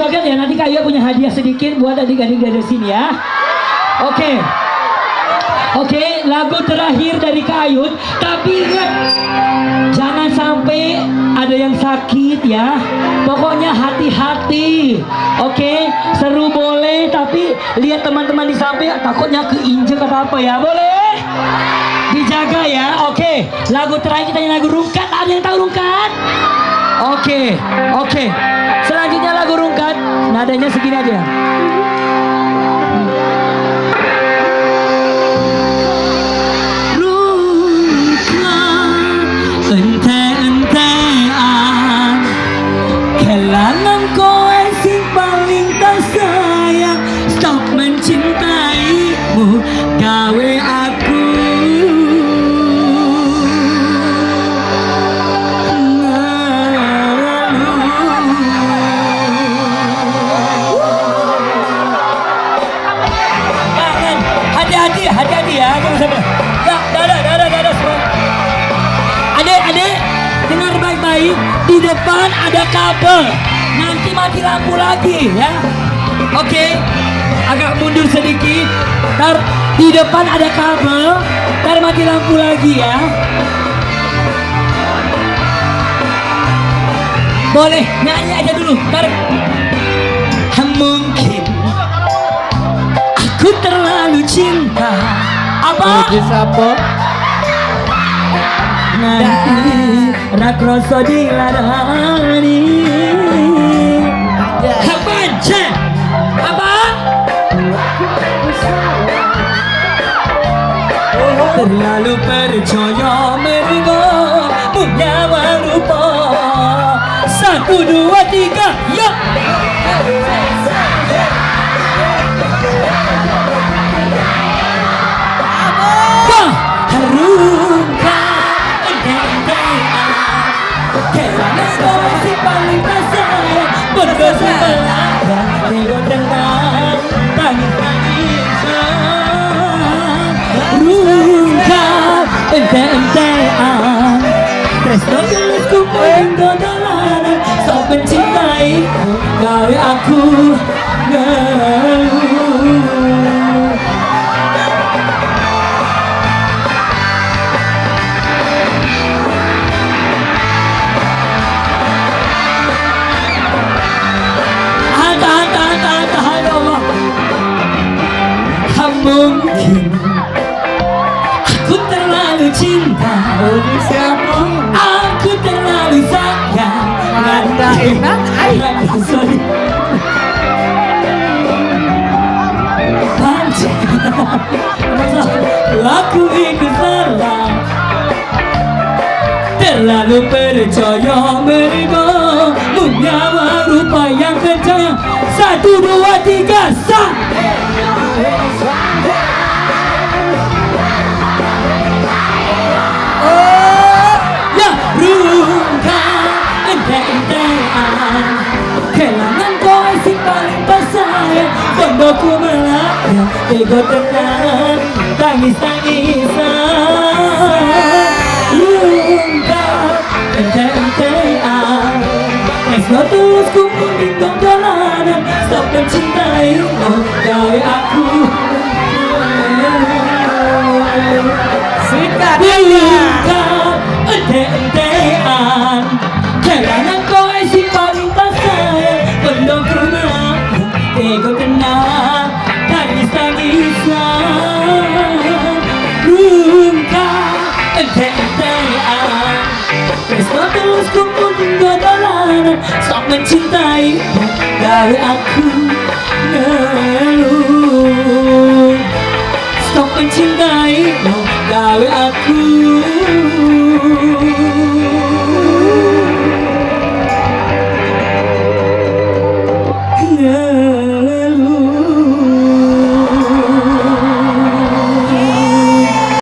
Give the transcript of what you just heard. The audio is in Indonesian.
joget ya, nanti Kak Ayu punya hadiah sedikit buat adik-adik dari sini ya. Oke. Oke, lagu terakhir dari Kak Ayu. Tapi ingat, jangan sampai ada yang sakit ya. Pokoknya hati-hati. Oke, seru boleh, tapi lihat teman-teman di samping takutnya keinjek atau apa ya. Boleh? Dijaga ya. Oke, lagu terakhir kita lagu Rungkat. Ada yang tahu Rungkat? Oke. Selanjutnya lagu Rungkat. Nadanya segini aja. Ente-entean kelangan kowe sing paling tak sayang. Stop mencintaimu, gawe aku kangen. Hati-hati ya. Dadah semua. Adik, dengar baik-baik. Di depan ada kabel. Nanti mati lampu lagi ya. Oke, agak mundur sedikit. Ntar di depan ada kabel. Ntar mati lampu lagi ya. Boleh nyanyi aja dulu. Ntar mungkin aku terlalu cinta. Apa? Nanti rakroso dilarani. Apa? Terlalu percaya meringo menyawa rupa. 1, 2, 3, ya. Berdosa belaka, nego dengan tangis-tangisan. Rungkat, ente-entean, tresno gelusku menggo dolanan. Sok mencintaiku, gawe aku ngeluh. Mungkin aku terlalu cinta, aku terlalu sayang. Nggak enak, sorry. Aku ikut salah, terlalu percaya meringo menyawa rupa yang kencang. 1, 2, 3, sah. Kelangan kowe sing paling tersayang. Bondoku melayang, ego tenang, tangis-tangisan. Rungkat, ente-entean, tresno tulusku munding dolanan. Stop mencintaimu, gawe aku sikat. Rungkat, ente-entean, kelangan kowe sing paling tersayang. Bondoku melayang, ego tenang, tangis-tangisan. Rungkat, ente-entean, tresno tulusku munding dolanan. Sok mencintaimu, gawe aku